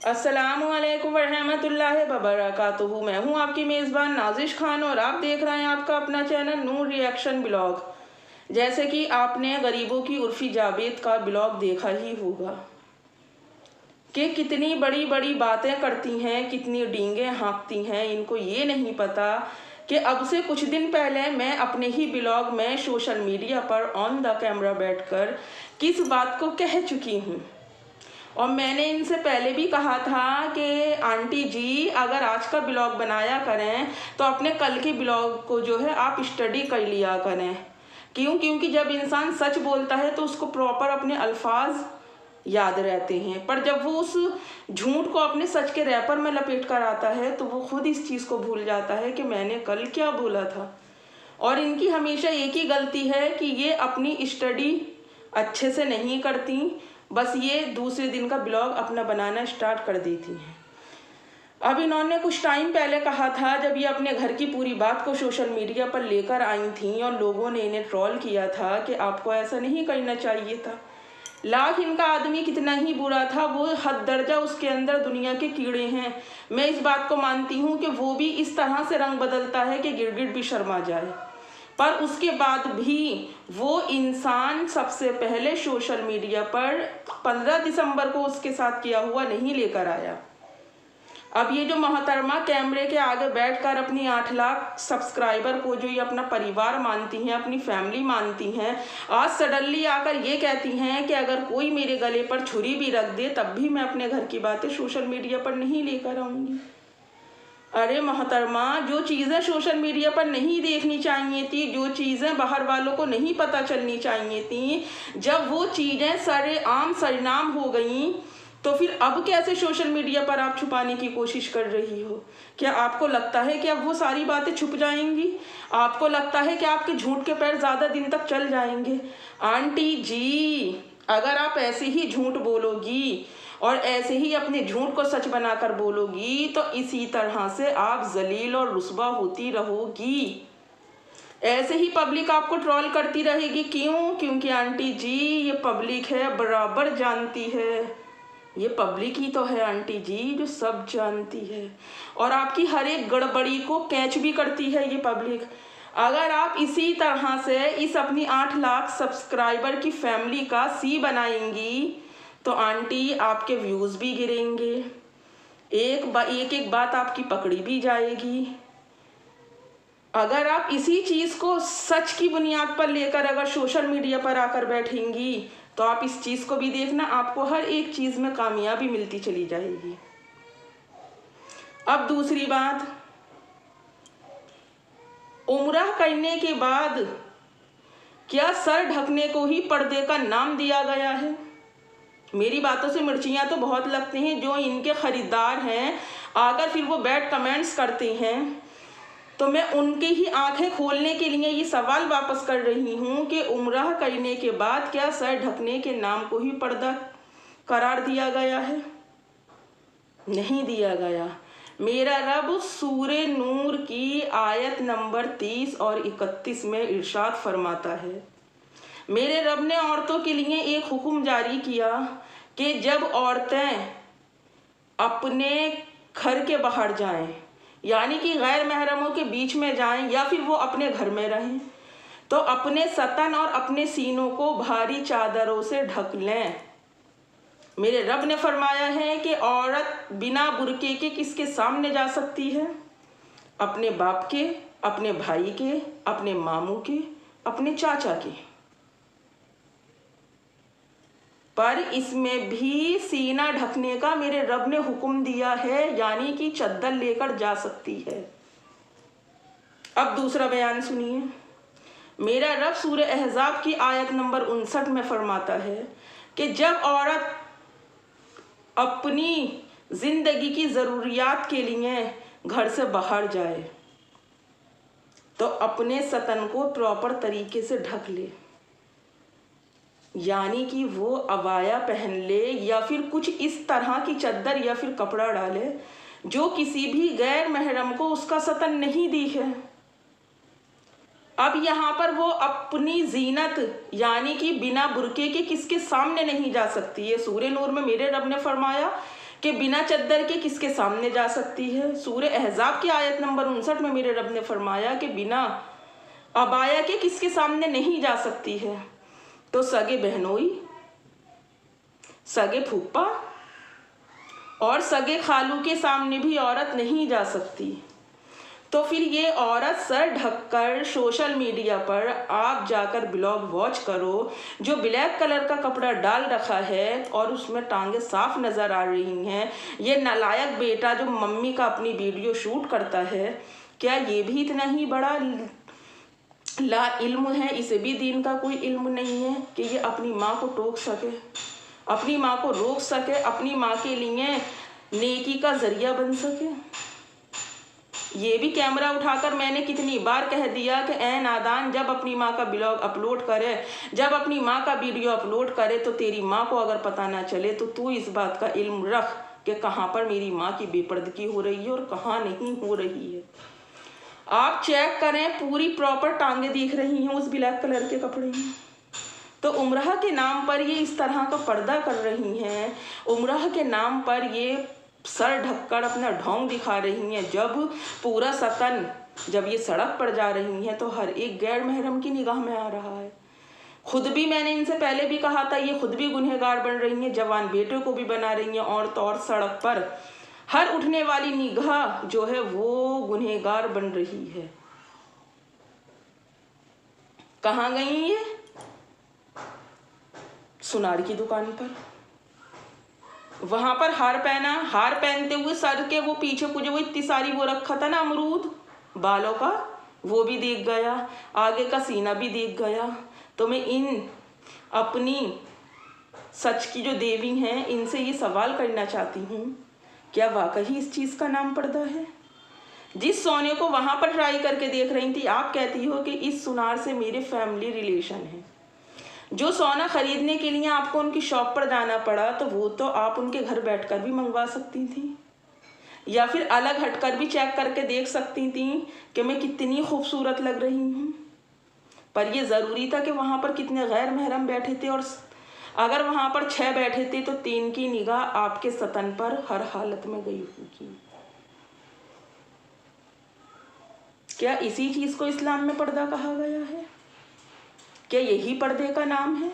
अस्सलामुअलैकुम वरहमतुल्लाहि वबरकातुहू। मैं हूं आपकी मेज़बान नाजिश खान और आप देख रहे हैं आपका अपना चैनल नूर रिएक्शन ब्लॉग। जैसे कि आपने गरीबों की उर्फ़ी जावेद का ब्लॉग देखा ही होगा कि कितनी बड़ी बड़ी बातें करती हैं, कितनी डींगें हाँकती हैं। इनको ये नहीं पता कि अब से कुछ दिन पहले मैं अपने ही ब्लॉग में सोशल मीडिया पर ऑन द कैमरा बैठकर किस बात को कह चुकी हूँ। और मैंने इनसे पहले भी कहा था कि आंटी जी अगर आज का ब्लॉग बनाया करें तो अपने कल के ब्लॉग को जो है आप स्टडी कर लिया करें। क्योंकि जब इंसान सच बोलता है तो उसको प्रॉपर अपने अल्फाज याद रहते हैं, पर जब वो उस झूठ को अपने सच के रैपर में लपेट कर आता है तो वो खुद इस चीज़ को भूल जाता है कि मैंने कल क्या बोला था। और इनकी हमेशा एक ही गलती है कि ये अपनी स्टडी अच्छे से नहीं करती, बस ये दूसरे दिन का ब्लॉग अपना बनाना स्टार्ट कर देती हैं। अब इन्होंने कुछ टाइम पहले कहा था, जब ये अपने घर की पूरी बात को सोशल मीडिया पर लेकर आई थी और लोगों ने इन्हें ट्रोल किया था कि आपको ऐसा नहीं करना चाहिए था। लाख इनका आदमी कितना ही बुरा था, वो हद दर्जा उसके अंदर दुनिया के कीड़े हैं। मैं इस बात को मानती हूँ कि वो भी इस तरह से रंग बदलता है कि गिरगिट भी शर्मा जाए, पर उसके बाद भी वो इंसान सबसे पहले सोशल मीडिया पर 15 दिसंबर को उसके साथ किया हुआ नहीं लेकर आया। अब ये जो मोहतरमा कैमरे के आगे बैठकर अपनी 8 लाख सब्सक्राइबर को जो ये अपना परिवार मानती हैं, अपनी फैमिली मानती हैं, आज सडनली आकर ये कहती हैं कि अगर कोई मेरे गले पर छुरी भी रख दे तब भी मैं अपने घर की बातें सोशल मीडिया पर नहीं लेकर आऊँगी। अरे मोहतरमा, जो चीज़ें सोशल मीडिया पर नहीं देखनी चाहिए थी, जो चीज़ें बाहर वालों को नहीं पता चलनी चाहिए थी, जब वो चीज़ें सरेआम सरनाम हो गई तो फिर अब कैसे सोशल मीडिया पर आप छुपाने की कोशिश कर रही हो? क्या आपको लगता है कि अब वो सारी बातें छुप जाएंगी? आपको लगता है कि आपके झूठ के पैर ज़्यादा दिन तक चल जाएंगे? आंटी जी, अगर आप ऐसे ही झूठ बोलोगी और ऐसे ही अपने झूठ को सच बनाकर बोलोगी तो इसी तरह से आप जलील और रुस्वा होती रहोगी। ऐसे ही पब्लिक आपको ट्रोल करती रहेगी। क्यों? क्योंकि आंटी जी ये पब्लिक है, बराबर जानती है। ये पब्लिक ही तो है आंटी जी जो सब जानती है और आपकी हर एक गड़बड़ी को कैच भी करती है ये पब्लिक। अगर आप इसी तरह से इस अपनी 8 लाख सब्सक्राइबर की फैमिली का सी बनाएंगी तो आंटी आपके व्यूज़ भी गिरेंगे, एक बात आपकी पकड़ी भी जाएगी। अगर आप इसी चीज़ को सच की बुनियाद पर लेकर अगर सोशल मीडिया पर आकर बैठेंगी तो आप इस चीज़ को भी देखना, आपको हर एक चीज़ में कामयाबी मिलती चली जाएगी। अब दूसरी बात, उम्रह करने के बाद क्या सर ढकने को ही पर्दे का नाम दिया गया है? मेरी बातों से मिर्चियाँ तो बहुत लगती हैं। जो इनके ख़रीदार हैं आकर फिर वो बैड कमेंट्स करते हैं, तो मैं उनकी ही आंखें खोलने के लिए ये सवाल वापस कर रही हूँ कि उम्रह करने के बाद क्या सर ढकने के नाम को ही पर्दा करार दिया गया है? नहीं दिया गया। मेरा रब सूरे नूर की आयत नंबर 30 और 31 में इरशाद फरमाता है, मेरे रब ने औरतों के लिए एक हुक्म जारी किया कि जब औरतें अपने घर के बाहर जाएं, यानी कि गैर महरमों के बीच में जाएं या फिर वो अपने घर में रहें, तो अपने सतन और अपने सीनों को भारी चादरों से ढक लें। मेरे रब ने फरमाया है कि औरत बिना बुर्के के किसके सामने जा सकती है? अपने बाप के, अपने भाई के, अपने मामू के, अपने चाचा के। पर इसमें भी सीना ढकने का मेरे रब ने हुक्म दिया है, यानी कि चद्दर लेकर जा सकती है। अब दूसरा बयान सुनिए। मेरा रब सूरह अहज़ाब की आयत नंबर 59 में फरमाता है कि जब औरत अपनी ज़िंदगी की ज़रूरियात के लिए घर से बाहर जाए तो अपने सतन को प्रॉपर तरीके से ढक ले, यानी कि वो अबाया पहन ले या फिर कुछ इस तरह की चद्दर या फिर कपड़ा डाले जो किसी भी गैर महरम को उसका सतन नहीं दिखे। अब यहाँ पर वो अपनी जीनत यानी कि बिना बुरके के किसके सामने नहीं जा सकती है। सूरह नूर में मेरे रब ने फरमाया कि बिना चद्दर के किसके सामने जा सकती है। सूरह अहज़ाब की आयत नंबर 59 में मेरे रब ने फरमाया कि बिना अबाया के किसके सामने नहीं जा सकती है। तो सगे बहनोई, सगे फूफा और सगे खालू के सामने भी औरत नहीं जा सकती। तो फिर ये औरत सर ढककर सोशल मीडिया पर आप जाकर ब्लॉग वॉच करो, जो ब्लैक कलर का कपड़ा डाल रखा है और उसमें टांगे साफ नज़र आ रही हैं। ये नालायक बेटा जो मम्मी का अपनी वीडियो शूट करता है, क्या ये भी इतना ही बड़ा ला इल्म है? इसे भी दीन का कोई इल्म नहीं है कि ये अपनी माँ को टोक सके, अपनी माँ को रोक सके, अपनी माँ के लिए नेकी का जरिया बन सके। ये भी कैमरा उठाकर मैंने कितनी बार कह दिया कि ऐ नादान, जब अपनी माँ का ब्लॉग अपलोड करे, जब अपनी माँ का वीडियो अपलोड करे तो तेरी माँ को अगर पता ना चले तो तू इस बात का इल्म रख कि कहाँ पर मेरी माँ की बेपर्दगी हो रही है और कहाँ नहीं हो रही है। आप चेक करें, पूरी प्रॉपर टांगे दिख रही हैं उस ब्लैक कलर के कपड़े में। तो उम्रह के नाम पर ये इस तरह का पर्दा कर रही हैं, उम्रह के नाम पर ये सर ढककर अपना ढोंग दिखा रही हैं। जब पूरा सकन, जब ये सड़क पर जा रही हैं तो हर एक गैर महरम की निगाह में आ रहा है। खुद भी, मैंने इनसे पहले भी कहा था, ये खुद भी गुनहगार बन रही हैं, जवान बेटे को भी बना रही हैं, और तो और सड़क पर हर उठने वाली निगाह जो है वो गुनहगार बन रही है। कहाँ गई ये? सुनार की दुकान पर, वहां पर हार पहना, हार पहनते हुए सर के वो पीछे को जो वो इतनी सारी वो रखा था ना अमरूद बालों का, वो भी दिख गया, आगे का सीना भी दिख गया। तो मैं इन अपनी सच की जो देवी हैं इनसे ये सवाल करना चाहती हूँ, क्या वाकई इस चीज़ का नाम पर्दा है? जिस सोने को वहां पर ट्राई करके देख रही थी, आप कहती हो कि इस सुनार से मेरे फैमिली रिलेशन है। जो सोना खरीदने के लिए आपको उनकी शॉप पर जाना पड़ा, तो वो तो आप उनके घर बैठकर भी मंगवा सकती थी, या फिर अलग हटकर भी चेक करके देख सकती थी कि मैं कितनी खूबसूरत लग रही हूँ। पर ये ज़रूरी था कि वहाँ पर कितने गैर महरम बैठे थे, और अगर वहाँ पर 6 बैठे थे तो 3 की निगाह आपके सतन पर हर हालत में गई होगी। क्या इसी चीज़ को इस्लाम में पर्दा कहा गया है? क्या यही पर्दे का नाम है?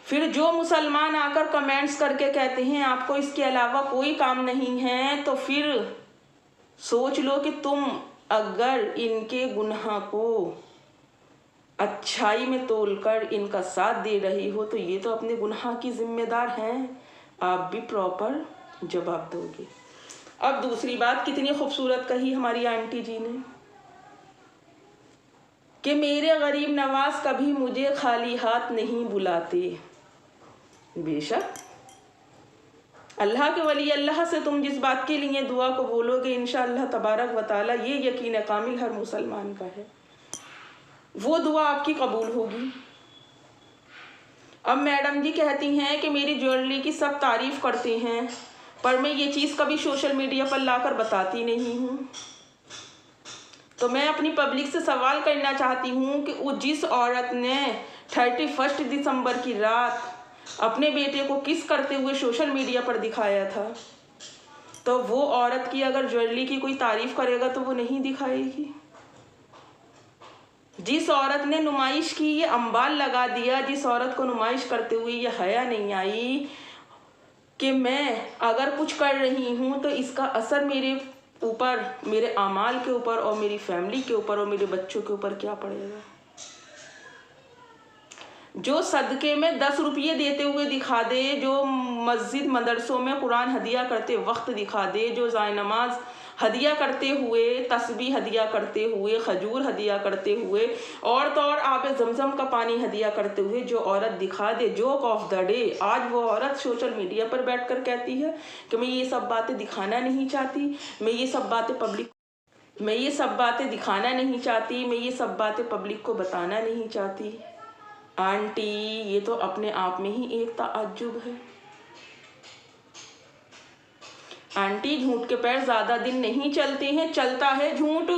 फिर जो मुसलमान आकर कमेंट्स करके कहते हैं आपको इसके अलावा कोई काम नहीं है, तो फिर सोच लो कि तुम अगर इनके गुनाह को अच्छाई में तोलकर इनका साथ दे रही हो तो ये तो अपने गुनाह की जिम्मेदार हैं, आप भी प्रॉपर जवाब दोगे। अब दूसरी बात कितनी खूबसूरत कही हमारी आंटी जी ने कि मेरे गरीब नवाज कभी मुझे खाली हाथ नहीं बुलाते। बेशक अल्लाह के वली अल्लाह से तुम जिस बात के लिए दुआ को बोलोगे इंशाअल्लाह तबारक व तआला, ये यकीन कामिल हर मुसलमान का है, वो दुआ आपकी कबूल होगी। अब मैडम जी कहती हैं कि मेरी ज्वेलरी की सब तारीफ करते हैं, पर मैं ये चीज़ कभी सोशल मीडिया पर लाकर बताती नहीं हूँ। तो मैं अपनी पब्लिक से सवाल करना चाहती हूँ कि वो जिस औरत ने 31 दिसंबर की रात अपने बेटे को किस करते हुए सोशल मीडिया पर दिखाया था, तो वो औरत की अगर ज्वेलरी की कोई तारीफ करेगा तो वो नहीं दिखाएगी। जिस औरत ने नुमाइश की, ये अंबाल लगा दिया, जिस औरत को नुमाइश करते हुए ये हया नहीं आई कि मैं अगर कुछ कर रही हूँ तो इसका असर मेरे ऊपर, मेरे आमाल के ऊपर और मेरी फैमिली के ऊपर और मेरे बच्चों के ऊपर क्या पड़ेगा। जो सदके में 10 रुपये देते हुए दिखा दे, जो मस्जिद मदरसों में कुरान हदिया करते वक्त दिखा दे, जो जायनमाज हदिया करते हुए, तस्बीह हदिया करते हुए, खजूर हदिया करते हुए, और तो और आब जमजम का पानी हदिया करते हुए जो औरत दिखा दे, जोक ऑफ द डे, आज वो औरत सोशल मीडिया पर बैठकर कहती है कि मैं ये सब बातें दिखाना नहीं चाहती, मैं ये सब बातें दिखाना नहीं चाहती, मैं ये सब बातें पब्लिक को बताना नहीं चाहती। आंटी, ये तो अपने आप में ही एक ताज्जुब है। आंटी, झूठ के पैर ज़्यादा दिन नहीं चलते हैं, चलता है झूठ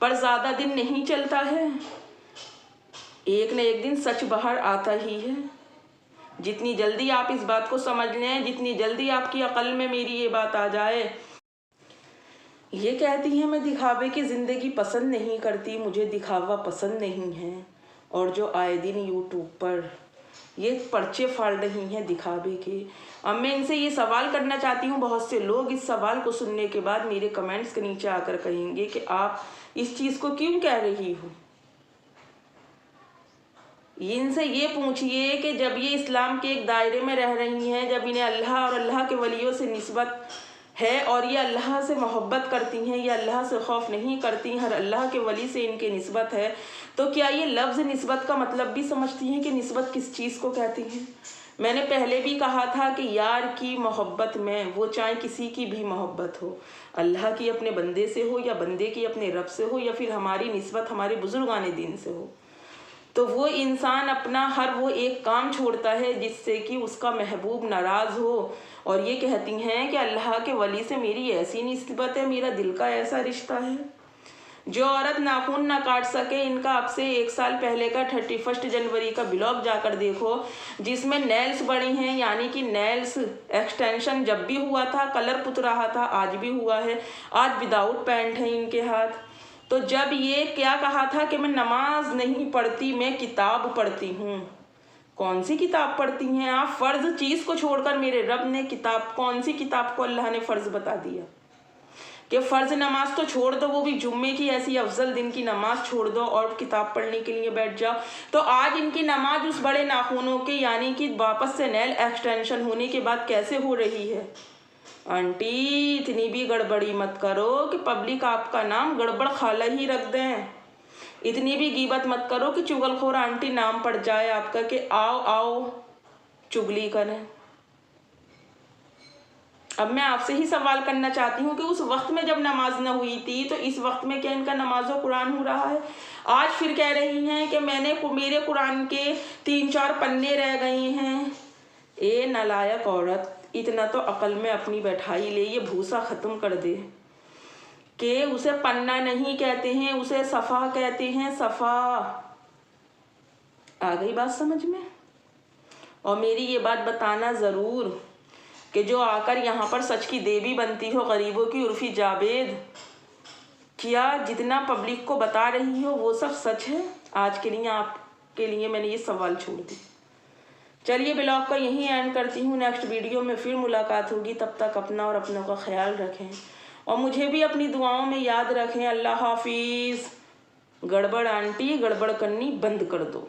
पर ज़्यादा दिन नहीं चलता है। एक न एक दिन सच बाहर आता ही है। जितनी जल्दी आप इस बात को समझ लें, जितनी जल्दी आपकी अकल में मेरी ये बात आ जाए। ये कहती हैं मैं दिखावे की ज़िंदगी पसंद नहीं करती, मुझे दिखावा पसंद नहीं है। और जो आए दिन यूट्यूब पर ये पर्चे फाड़ रही हैं दिखावे के। अब मैं इनसे ये सवाल करना चाहती हूँ, बहुत से लोग इस सवाल को सुनने के बाद मेरे कमेंट्स के नीचे आकर कहेंगे कि आप इस चीज़ को क्यों कह रही हो। इनसे ये पूछिए कि जब ये इस्लाम के एक दायरे में रह रही हैं, जब इन्हें अल्लाह और अल्लाह के वलियों से निस्बत है और ये अल्लाह से मोहब्बत करती हैं, ये अल्लाह से खौफ नहीं करती, हर अल्लाह के वली से इनके निस्बत है, तो क्या ये लफ्ज़ निस्बत का मतलब भी समझती हैं कि निस्बत किस चीज़ को कहती हैं। मैंने पहले भी कहा था कि यार की मोहब्बत में, वो चाहे किसी की भी मोहब्बत हो, अल्लाह की अपने बंदे से हो या बंदे की अपने रब से हो या फिर हमारी निस्बत हमारे बुजुर्गाने दीन से हो, तो वो इंसान अपना हर वो एक काम छोड़ता है जिससे कि उसका महबूब नाराज़ हो। और ये कहती हैं कि अल्लाह के वली से मेरी ऐसी निस्बत है, मेरा दिल का ऐसा रिश्ता है। जो औरत नाखून ना काट सके, इनका अब से 1 साल पहले का 31 जनवरी का ब्लॉग जाकर देखो, जिसमें नेल्स बड़ी हैं, यानी कि नेल्स एक्सटेंशन जब भी हुआ था कलर पुत रहा था, आज भी हुआ है। आज विदाउट पैंट है इनके हाथ। तो जब ये क्या कहा था कि मैं नमाज नहीं पढ़ती, मैं किताब पढ़ती हूँ। कौन सी किताब पढ़ती हैं आप? फ़र्ज़ चीज़ को छोड़कर मेरे रब ने किताब, कौन सी किताब को अल्लाह ने फ़र्ज़ बता दिया कि फ़र्ज़ नमाज तो छोड़ दो, वो भी जुम्मे की ऐसी अफजल दिन की नमाज छोड़ दो और किताब पढ़ने के लिए बैठ जाओ। तो आज इनकी नमाज उस बड़े नाखूनों के, यानी कि वापस से नेल एक्सटेंशन होने के बाद कैसे हो रही है। आंटी इतनी भी गड़बड़ी मत करो कि पब्लिक आपका नाम गड़बड़ खाला ही रख दें। इतनी भी गीबत मत करो कि चुगलखोर आंटी नाम पड़ जाए आपका कि आओ आओ चुगली करें। अब मैं आपसे ही सवाल करना चाहती हूँ कि उस वक्त में जब नमाज न हुई थी, तो इस वक्त में क्या इनका नमाज और कुरान हो रहा है? आज फिर कह रही हैं कि मेरे कुरान के 3-4 पन्ने रह गए हैं। ए नालायक औरत, इतना तो अकल में अपनी बैठाई ले, ये भूसा ख़त्म कर दे कि उसे पन्ना नहीं कहते हैं, उसे सफ़ा कहते हैं, सफ़ा। आ गई बात समझ में? और मेरी ये बात बताना ज़रूर कि जो आकर यहाँ पर सच की देवी बनती हो, गरीबों की उर्फ़ी जावेद, क्या जितना पब्लिक को बता रही हो वो सब सच है? आज के लिए आपके लिए मैंने ये सवाल छोड़ दी। चलिए ब्लॉग का यहीं एंड करती हूँ, नेक्स्ट वीडियो में फिर मुलाकात होगी। तब तक अपना और अपनों का ख्याल रखें और मुझे भी अपनी दुआओं में याद रखें। अल्लाह हाफिज़। गड़बड़ आंटी, गड़बड़ करनी बंद कर दो।